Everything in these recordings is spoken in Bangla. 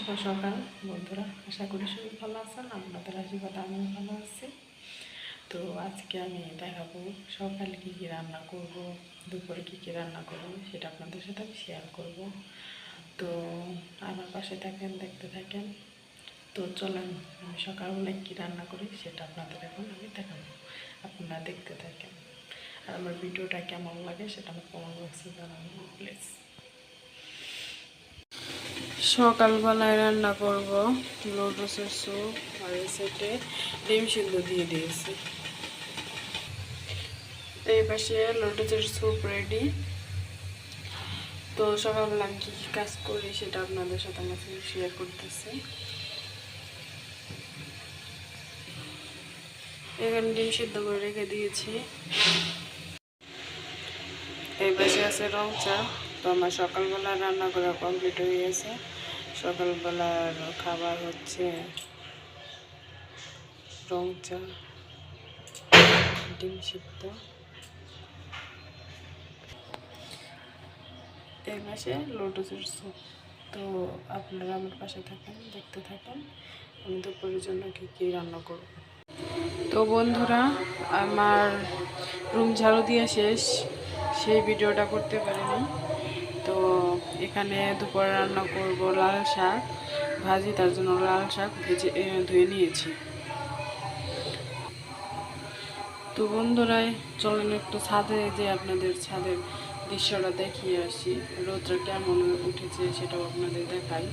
শুভ সকাল বন্ধুরা, আশা করি সবাই ভালো আছেন। আপনাদের আশীর্বাদে আমিও ভালো আছি। তো আজকে আমি দেখাবো সকালে কী কী রান্না করব, দুপুরে কী কী রান্না করব সেটা আপনাদের সাথে আমি শেয়ার করব। তো আমার পাশে থাকেন, দেখতে থাকেন। তো চলেন আমি সকালবেলায় কী রান্না করি সেটা আপনাদের এখন আমি দেখাবো, আপনারা দেখতে থাকেন। আর আমার ভিডিওটা কেমন লাগে সেটা আমার কমেন্ট বক্সে জানাবেন প্লিজ। সকালবেলায় রান্না করব লোটসের স্যুপ, আর এই সাইডে ডিম সিদ্ধ দিয়ে দিয়েছি। এই পাশে লোটসের স্যুপ রেডি। তো সকালবেলা আমি কী কী কাজ করি সেটা আপনাদের সাথে আমার শেয়ার করতেছি। এখানে ডিম সিদ্ধ করে রেখে দিয়েছি। এই পাশে আছে রং চা। তো আমার সকালবেলা রান্না করা কমপ্লিট হয়ে গেছে। সকালবেলার খাবার হচ্ছে রং চা, ডিম সিদ্ধ। এই পাশে লোটসের স্যুপ। তো আপনারা আমার পাশে থাকেন, দেখতে থাকেন আমি দুপুরের জন্য কী কী রান্না করব। তো বন্ধুরা, আমার রুম ঝাড়ু দিয়ে শেষ, সেই ভিডিওটা করতে পারিনি। তো এখানে দুপুরে রান্না করব লাল শাক ভাজি, তার জন্য লাল শাক ভেজে ধুয়ে নিয়েছি। তো বন্ধুরা চলেন একটু ছাদে যে আপনাদের ছাদের দৃশ্যটা দেখিয়ে আসি, রোদটা কেমন উঠেছে সেটাও আপনাদের দেখাই।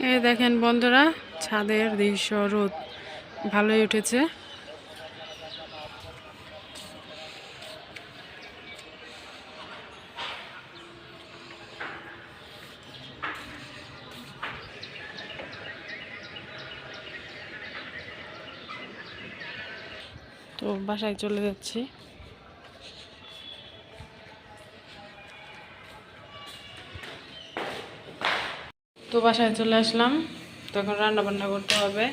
এই দেখেন বন্ধুরা, ছাদের দৃশ্য, রোদ ভালোই উঠেছে। তো বাসায় চলে যাচ্ছি। তো বাসায় চলে আসলাম, তখন রান্না বান্না করতে হবে।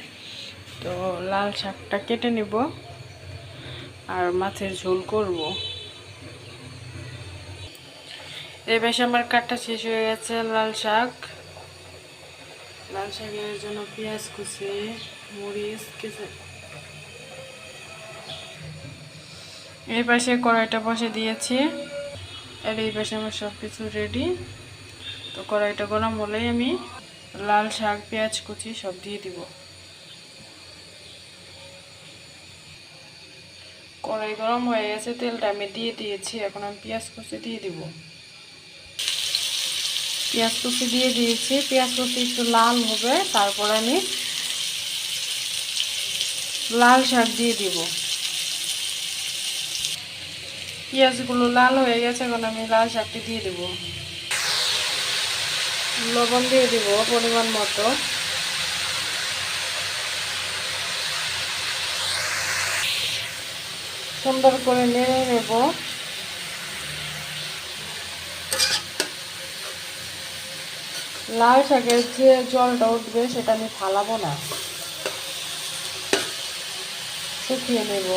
তো লাল শাকটা কেটে নিব আর মাছের ঝোল করব। এই পাশে আমার কাটটা শেষ হয়ে গেছে। লাল শাকের জন্য পেঁয়াজ কুচি, মরিচ কেটে এই পাশে কড়াইটা বসে দিয়েছি। আর এই পাশে আমার সব কিছু রেডি। তো কড়াইটা গরম হলেই আমি লাল শাক, পেঁয়াজ কুচি সব দিয়ে দিব। কড়াই গরম হয়ে গেছে, তেলটা আমি দিয়ে দিয়েছি। এখন আমি পেঁয়াজ কুচি দিয়ে দিব। পেঁয়াজ কুচি দিয়ে দিয়েছি। পেঁয়াজ কুচি একটু লাল হবে, তারপর আমি লাল শাক দিয়ে দিব। পেঁয়াজগুলো লাল হয়ে গেছে, এখন আমি লাল শাকটি দিয়ে দেব। লবণ দিয়ে দিব পরিমাণ মতো। সুন্দর করে নেড়ে নেব। লাল শাকের যে জলটা উঠবে সেটা আমি ফালাবো না, শুকিয়ে নেব।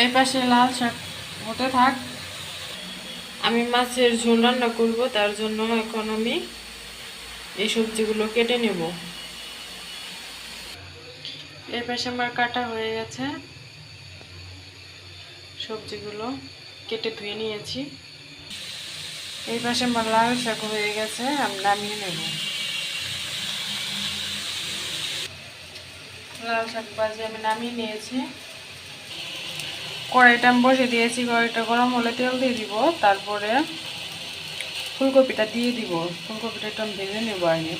এই পাশে লাল শাক হতে থাক, আমি মাছের ঝোল রান্না করব। তার জন্য এখন আমি এই সবজিগুলো কেটে নেব। এই পাশে আমার কাটা হয়ে গেছে, সবজিগুলো কেটে ধুয়ে নিয়েছি। এই পাশে আমার লাল শাক হয়ে গেছে, আমি নামিয়ে নেব। লাল শাক ভাজি আমি নামিয়ে নিয়েছি। কড়াইটা আমি বসে দিয়েছি। কড়াইটা গরম হলে তেল দিয়ে দিব, তারপরে ফুলকপিটা দিয়ে দিব। ফুলকপিটা একটু আমি ভেজে নেব আগে।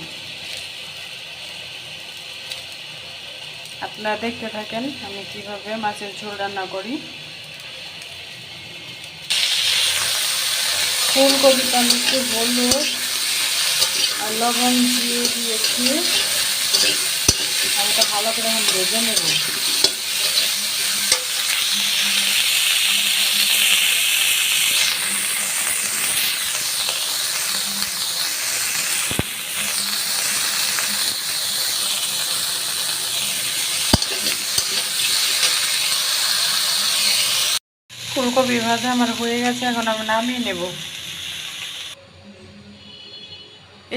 আপনারা দেখতে থাকেন আমি কিভাবে মাছের ঝোল রান্না করি। ফুলকপিটা আমি একটু হলুদ আর লবণ দিয়ে দিয়েছি, হালকা ভালো করে আমি ভেজে নেব। ফুলকপি ভাজা আমার হয়ে গেছে, এখন আমি নামিয়ে নেব।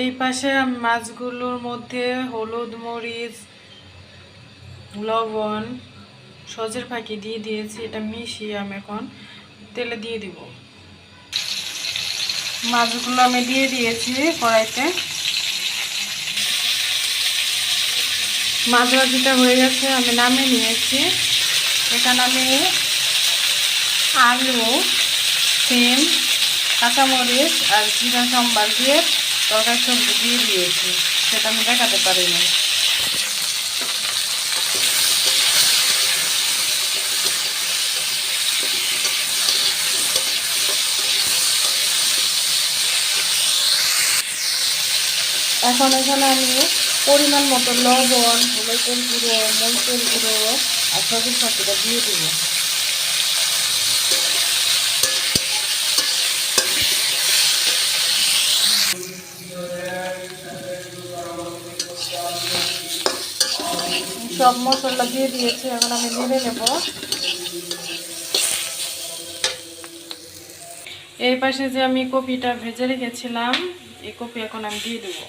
এই পাশে আমি মাছগুলোর মধ্যে হলুদ, মরিচ, লবণ, সজের ফাঁকি দিয়ে দিয়েছি। এটা মিশিয়ে আমি এখন তেলে দিয়ে দিব। মাছগুলো আমি দিয়ে দিয়েছি কড়াইতে। মাছ ভাজিটা হয়ে গেছে, আমি নামিয়ে নিয়েছি। এখানে আমি আলু, সিম, কাঁচামরিচ আর জিরা সম্বার দিয়ে তরকারি সবজি দিয়ে দিয়েছি, সেটা আমি দেখাতে পারিনি। এখন এখানে আমি পরিমাণ মতো লবণ, হলুদের গুঁড়ো, মরিচের গুঁড়ো আর সবজি সবজিটা দিয়ে দিব। সব মশলা দিয়ে দিয়েছি, এখন আমি নেড়ে নেব। এই পাশে যে আমি কপিটা ভেজে রেখেছিলাম, এই কপি এখন আমি দিয়ে দেবো।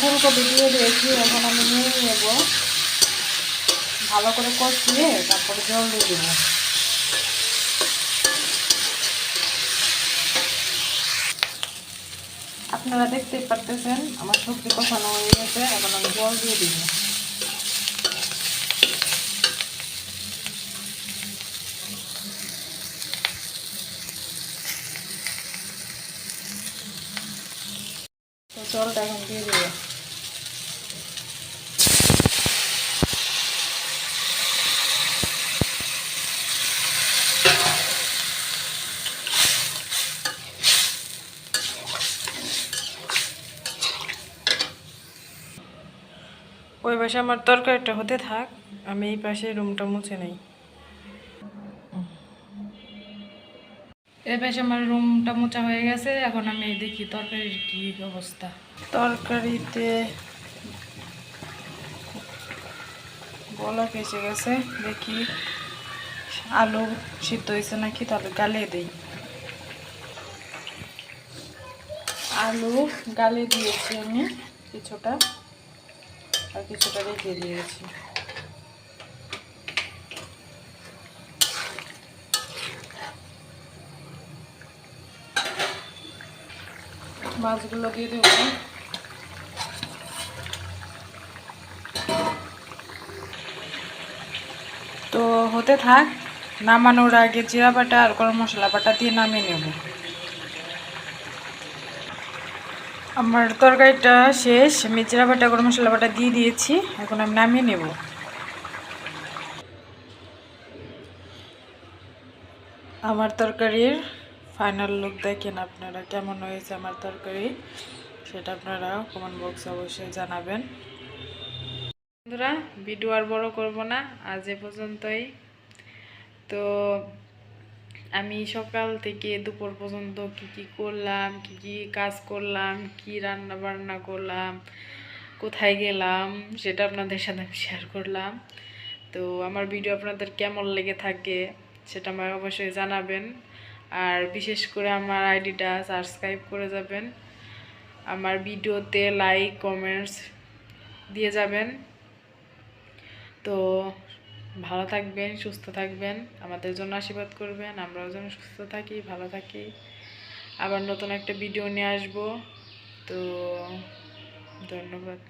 ফুলকপি দিয়ে দিয়েছি, এখন আমি নিয়ে নেব। ভালো করে কষিয়ে তারপরে জল দিয়ে দেবো। আপনারা দেখতেই পারতেছেন আমার সবজি কষানো হয়ে গেছে, এখন আমি জল দিয়ে দিব। তো জলটা এখন দিয়ে দেবো। ওই পাশে আমার তরকারিটা হতে থাক, আমি এই পাশে রুমটা মুছে নেই। এই পাশে আমার রুমটা মোছা হয়ে গেছে, এখন আমি দেখি তরকারির কি অবস্থা। তরকারিতে বলক এসে গেছে, দেখি আলু সিদ্ধ হয়েছে নাকি, তাহলে গালিয়ে দিই। আলু গালিয়ে দিয়েছি আমি কিছুটা, আর কিছুটা রেখে দিয়েছি। মাছগুলো দিয়ে দেবো। তো হতে থাক, নামানোর আগে জিরা বাটা আর গরম মশলা বাটা দিয়ে নামিয়ে নেব। আমার তরকারিটা শেষ, আমি জিরা বাটা গরম মশলা বাটা দিয়ে দিয়েছি, এখন আমি নামিয়ে নেব। আমার তরকারির ফাইনাল লুক দেখেন আপনারা, কেমন হয়েছে আমার তরকারি সেটা আপনারা কমেন্ট বক্সে অবশ্যই জানাবেন। বন্ধুরা, ভিডিও আর বড় করব না, আজ এ পর্যন্তই। তো আমি সকাল থেকে দুপুর পর্যন্ত কি কি করলাম, কি কি কাজ করলাম, কি রান্না বান্না করলাম, কোথায় গেলাম, সেটা আপনাদের সাথে আমি শেয়ার করলাম। তো আমার ভিডিও আপনাদের কেমন লেগে থাকে সেটা আমাকে অবশ্যই জানাবেন। আর বিশেষ করে আমার আইডিটা সাবস্ক্রাইব করে যাবেন, আমার ভিডিওতে লাইক কমেন্টস দিয়ে যাবেন। তো ভালো থাকবেন, সুস্থ থাকবেন, আমাদের জন্য আশীর্বাদ করবেন, আমরাও যেন সুস্থ থাকি, ভালো থাকি। আবার নতুন একটা ভিডিও নিয়ে আসবো। তো ধন্যবাদ।